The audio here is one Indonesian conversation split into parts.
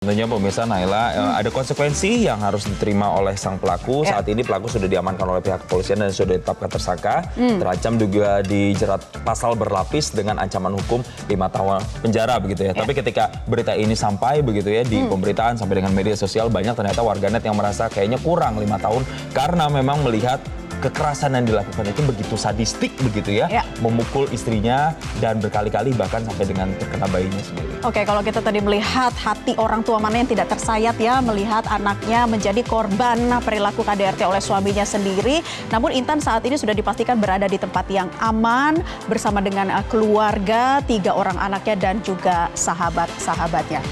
Tentunya pemirsa Naila, ada konsekuensi yang harus diterima oleh sang pelaku. Saat ini pelaku sudah diamankan oleh pihak kepolisian dan sudah ditetapkan tersangka. Terancam juga dijerat pasal berlapis dengan ancaman hukum 5 tahun penjara begitu ya. Tapi ketika berita ini sampai begitu ya di pemberitaan sampai dengan media sosial, banyak ternyata warganet yang merasa kayaknya kurang 5 tahun karena memang melihat kekerasan yang dilakukan itu begitu sadistik begitu ya, memukul istrinya dan berkali-kali bahkan sampai dengan terkena bayinya sendiri. Oke, kalau kita tadi melihat hati orang tua mana yang tidak tersayat ya, melihat anaknya menjadi korban perilaku KDRT oleh suaminya sendiri. Namun Intan saat ini sudah dipastikan berada di tempat yang aman bersama dengan keluarga, 3 orang anaknya dan juga sahabat-sahabatnya.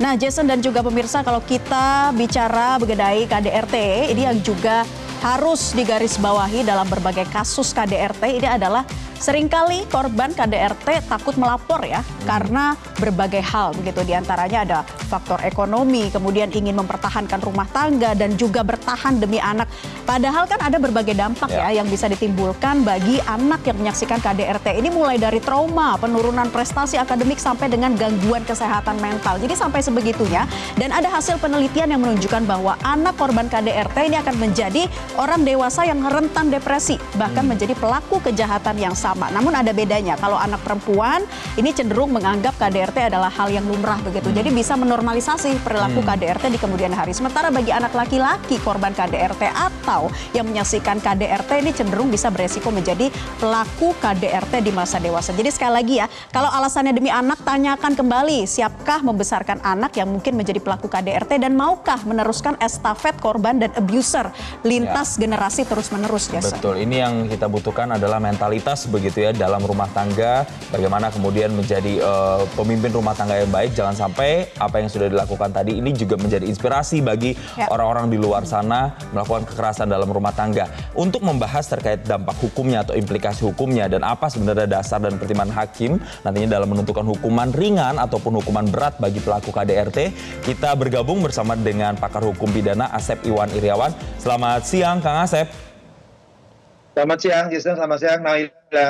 Nah, Jason dan juga pemirsa, kalau kita bicara mengenai KDRT, ini yang juga harus digarisbawahi dalam berbagai kasus KDRT ini adalah seringkali korban KDRT takut melapor ya karena berbagai hal begitu, diantaranya ada faktor ekonomi, kemudian ingin mempertahankan rumah tangga dan juga bertahan demi anak. Padahal kan ada berbagai dampak ya yang bisa ditimbulkan bagi anak yang menyaksikan KDRT ini, mulai dari trauma, penurunan prestasi akademik sampai dengan gangguan kesehatan mental. Jadi sampai sebegitunya, dan ada hasil penelitian yang menunjukkan bahwa anak korban KDRT ini akan menjadi orang dewasa yang rentan depresi, bahkan menjadi pelaku kejahatan yang sama. Namun ada bedanya, kalau anak perempuan ini cenderung menganggap KDRT adalah hal yang lumrah begitu. Jadi bisa menormalisasi perilaku KDRT di kemudian hari. Sementara bagi anak laki-laki korban KDRT atau yang menyaksikan KDRT ini cenderung bisa beresiko menjadi pelaku KDRT di masa dewasa. Jadi sekali lagi ya, kalau alasannya demi anak, tanyakan kembali siapkah membesarkan anak yang mungkin menjadi pelaku KDRT dan maukah meneruskan estafet korban dan abuser lintas generasi terus-menerus. Betul, ini yang kita butuhkan adalah mentalitas begitu ya dalam rumah tangga, bagaimana kemudian menjadi pemimpin rumah tangga yang baik. Jangan sampai apa yang sudah dilakukan tadi ini juga menjadi inspirasi bagi orang-orang di luar sana melakukan kekerasan dalam rumah tangga. Untuk membahas terkait dampak hukumnya atau implikasi hukumnya dan apa sebenarnya dasar dan pertimbangan hakim nantinya dalam menentukan hukuman ringan ataupun hukuman berat bagi pelaku KDRT, kita bergabung bersama dengan pakar hukum pidana Asep Iwan Iriawan. Selamat siang Kang Asep. Selamat siang Jason, selamat siang Naila.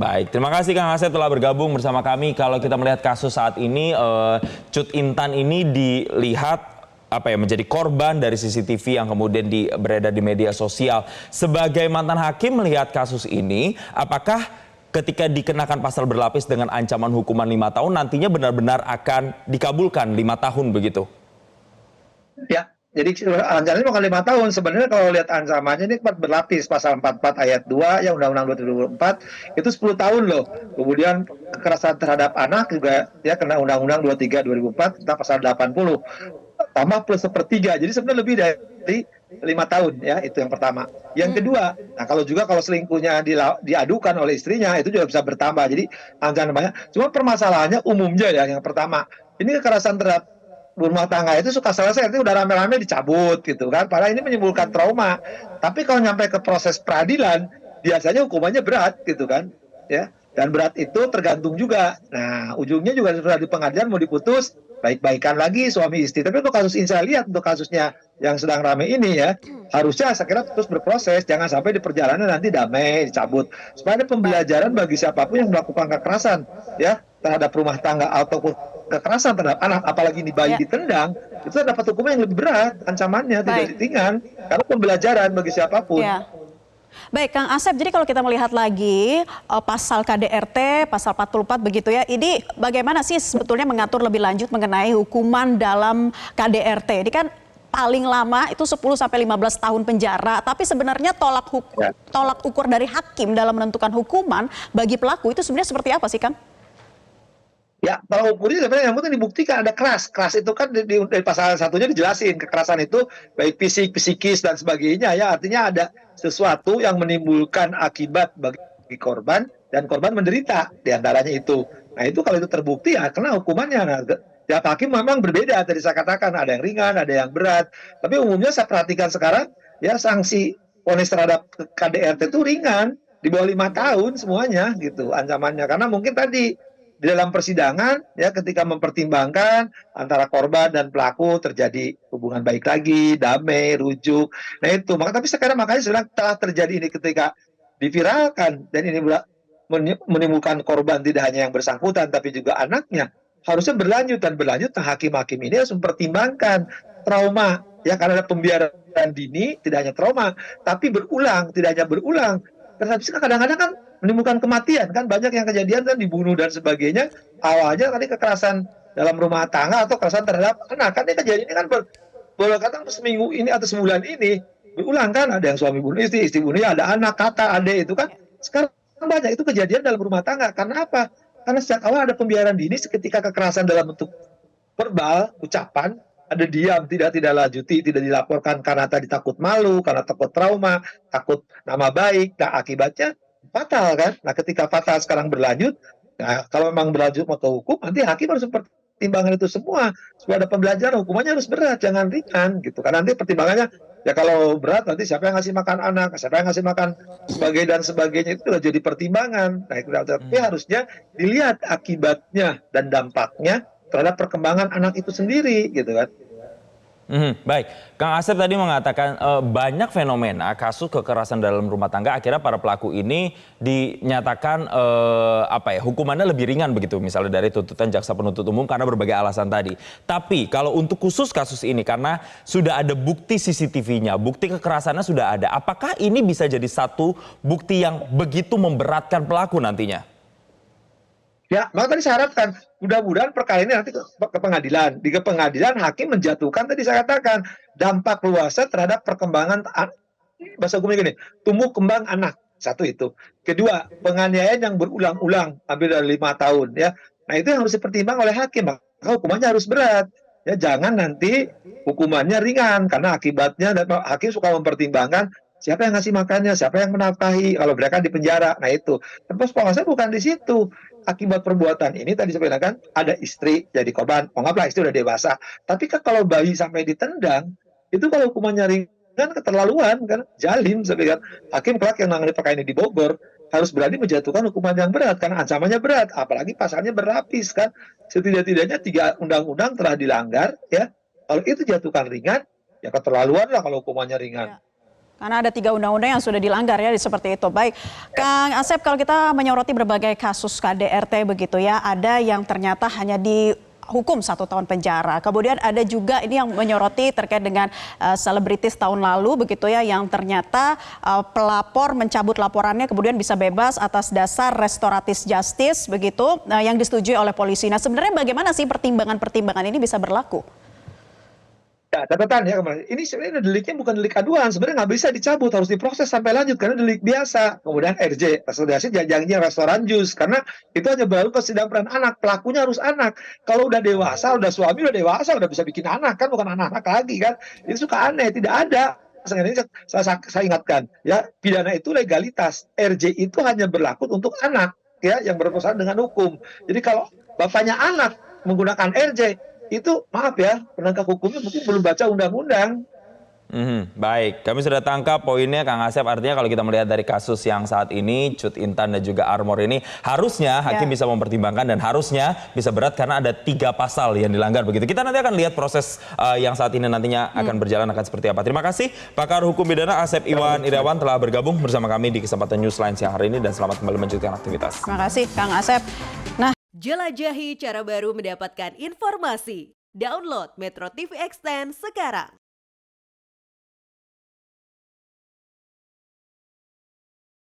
Baik, terima kasih Kang Asep telah bergabung bersama kami. Kalau kita melihat kasus saat ini, Cut Intan ini dilihat menjadi korban dari CCTV yang kemudian beredar di media sosial. Sebagai mantan hakim melihat kasus ini, apakah ketika dikenakan pasal berlapis dengan ancaman hukuman 5 tahun nantinya benar-benar akan dikabulkan 5 tahun begitu? Ya. Jadi ancamannya bukan 5 tahun. Sebenarnya kalau lihat ancamannya ini berlapis, pasal 44 ayat 2 ya Undang-Undang 2024 itu 10 tahun loh. Kemudian kekerasan terhadap anak juga ya kena Undang-Undang 23 2004 tentang pasal 80. Tambah plus 1/3. Jadi sebenarnya lebih dari 5 tahun ya, itu yang pertama. Yang kedua, nah kalau selingkuhnya diadukan oleh istrinya itu juga bisa bertambah. Jadi ancaman banyak. Cuma permasalahannya umumnya ya yang pertama. Ini kekerasan terhadap rumah tangga itu suka selesai, nanti udah rame-rame dicabut gitu kan. Padahal ini menimbulkan trauma. Tapi kalau nyampe ke proses peradilan, biasanya hukumannya berat gitu kan. Ya. Dan berat itu tergantung juga. Nah, ujungnya juga sudah di pengadilan mau diputus, baik-baikan lagi suami istri. Tapi untuk kasus ini saya lihat, untuk kasusnya yang sedang rame ini ya, harusnya saya kira terus berproses. Jangan sampai di perjalanan nanti damai, dicabut. Supaya ada pembelajaran bagi siapapun yang melakukan kekerasan ya terhadap rumah tangga ataupun kekerasan terhadap anak, apalagi ini bayi ditendang, itu dapat hukuman yang lebih berat, ancamannya tidak ringan, karena pembelajaran bagi siapapun. Baik, Kang Asep, jadi kalau kita melihat lagi pasal KDRT, pasal 44 begitu ya, ini bagaimana sih sebetulnya mengatur lebih lanjut mengenai hukuman dalam KDRT? Ini kan paling lama itu 10-15 tahun penjara, tapi sebenarnya tolak ukur dari hakim dalam menentukan hukuman bagi pelaku itu sebenarnya seperti apa sih, Kang? Ya, kalau ukurnya sebenarnya yang penting dibuktikan ada keras. Keras itu kan di pasal satunya dijelasin, kekerasan itu baik fisik, psikis dan sebagainya ya. Artinya ada sesuatu yang menimbulkan akibat bagi korban dan korban menderita diantaranya itu. Nah itu kalau itu terbukti ya kena hukumannya. Nah, tiap hakim memang berbeda, tadi saya katakan ada yang ringan, ada yang berat. Tapi umumnya saya perhatikan sekarang ya sanksi vonis terhadap KDRT itu ringan, di bawah 5 tahun semuanya gitu ancamannya. Karena mungkin tadi di dalam persidangan ya ketika mempertimbangkan antara korban dan pelaku terjadi hubungan baik lagi, damai, rujuk. Nah itu tapi sekarang makanya sedang telah terjadi ini ketika diviralkan dan ini menimbulkan korban tidak hanya yang bersangkutan tapi juga anaknya. harusnya berlanjut, dan berlanjut hakim-hakim ini harus mempertimbangkan trauma, ya, karena ada pembiaran dini, tidak hanya trauma, tapi berulang, tidak hanya berulang. Karena kadang-kadang kan menimbulkan kematian, kan banyak yang kejadian kan dibunuh dan sebagainya, awalnya tadi kekerasan dalam rumah tangga atau kekerasan terhadap anak, kan ini kejadian ini kan boleh kata seminggu ini atau sebulan ini berulang, kan ada yang suami bunuh istri bunuhnya, ada anak, kakak, adik, itu kan sekarang banyak itu kejadian dalam rumah tangga. Karena apa? Karena sejak awal ada pembiaran dini, ketika kekerasan dalam bentuk verbal, ucapan, ada diam, tidak lanjuti, tidak dilaporkan karena tadi takut malu, karena takut trauma, takut nama baik, nah akibatnya fatal kan. Nah ketika fatal sekarang berlanjut, nah kalau memang berlanjut mau ke hukum, nanti hakim harus pertimbangan itu semua, supaya ada pembelajaran, hukumannya harus berat, jangan ringan gitu. Karena nanti pertimbangannya, ya kalau berat nanti siapa yang ngasih makan anak, siapa yang ngasih makan dan sebagainya, itu sudah jadi pertimbangan. Nah itu tapi harusnya dilihat akibatnya dan dampaknya terhadap perkembangan anak itu sendiri gitu kan. Baik, Kang Asep tadi mengatakan banyak fenomena kasus kekerasan dalam rumah tangga akhirnya para pelaku ini dinyatakan hukumannya lebih ringan begitu, misalnya dari tuntutan jaksa penuntut umum karena berbagai alasan tadi. Tapi kalau untuk khusus kasus ini karena sudah ada bukti CCTV-nya, bukti kekerasannya sudah ada, apakah ini bisa jadi satu bukti yang begitu memberatkan pelaku nantinya? Ya, maka tadi saya harapkan mudah-mudahan perkara ini nanti ke pengadilan. Di pengadilan hakim menjatuhkan, tadi saya katakan, dampak luasnya terhadap perkembangan, bahasa hukumnya gini, tumbuh kembang anak. Satu itu. Kedua, penganiayaan yang berulang-ulang, hampir dari 5 tahun. Ya. Nah itu yang harus dipertimbang oleh hakim. Maka hukumannya harus berat. Ya, jangan nanti hukumannya ringan. Karena akibatnya hakim suka mempertimbangkan siapa yang ngasih makannya, siapa yang menafkahi, kalau mereka di penjara. Nah itu. Tapi pengawasan bukan di situ. Akibat perbuatan ini tadi saya bilang, ada istri jadi korban, anggaplah istri udah dewasa. Tapi kan kalau bayi sampai ditendang, itu kalau hukumannya ringan keterlaluan kan, jalim. Saya bilang, hakim kelak yang menangani perkara ini di Bogor harus berani menjatuhkan hukuman yang berat karena ancamannya berat, apalagi pasalnya berlapis kan. Setidak-tidaknya 3 undang-undang telah dilanggar ya. Kalau itu jatuhkan ringan, ya keterlaluan lah kalau hukumannya ringan. Ya. Karena ada 3 undang-undang yang sudah dilanggar ya, seperti itu. Baik, Kang Asep, kalau kita menyoroti berbagai kasus KDRT begitu ya, ada yang ternyata hanya dihukum 1 tahun penjara. Kemudian ada juga ini yang menyoroti terkait dengan selebritis tahun lalu begitu ya, yang ternyata pelapor mencabut laporannya kemudian bisa bebas atas dasar restoratif justice begitu, yang disetujui oleh polisi. Nah sebenarnya bagaimana sih pertimbangan-pertimbangan ini bisa berlaku? Ya, catatan ya kemarin. Ini sebenarnya deliknya bukan delik aduan, sebenarnya nggak bisa dicabut, harus diproses sampai lanjut karena delik biasa. Kemudian RJ, restoratif janjinya restoran jus, karena itu hanya baru ke sidang peran anak, pelakunya harus anak. Kalau udah dewasa, udah suami, udah dewasa, udah bisa bikin anak kan, bukan anak-anak lagi kan. Itu suka aneh, tidak ada. Ini saya ingatkan, ya pidana itu legalitas, RJ itu hanya berlaku untuk anak, ya yang berperusahaan dengan hukum. Jadi kalau bapaknya anak menggunakan RJ, itu maaf ya, penegak hukumnya mungkin belum baca undang-undang. Baik, kami sudah tangkap poinnya Kang Asep. Artinya kalau kita melihat dari kasus yang saat ini, Cut Intan dan juga Armor ini, harusnya hakim bisa mempertimbangkan dan harusnya bisa berat karena ada 3 pasal yang dilanggar begitu. Kita nanti akan lihat proses yang saat ini nantinya akan berjalan akan seperti apa. Terima kasih pakar hukum pidana Asep Iwan Irawan telah bergabung bersama kami di kesempatan Newsline siang hari ini dan selamat kembali melanjutkan aktivitas. Terima kasih Kang Asep. Jelajahi cara baru mendapatkan informasi. Download Metro TV Extend sekarang.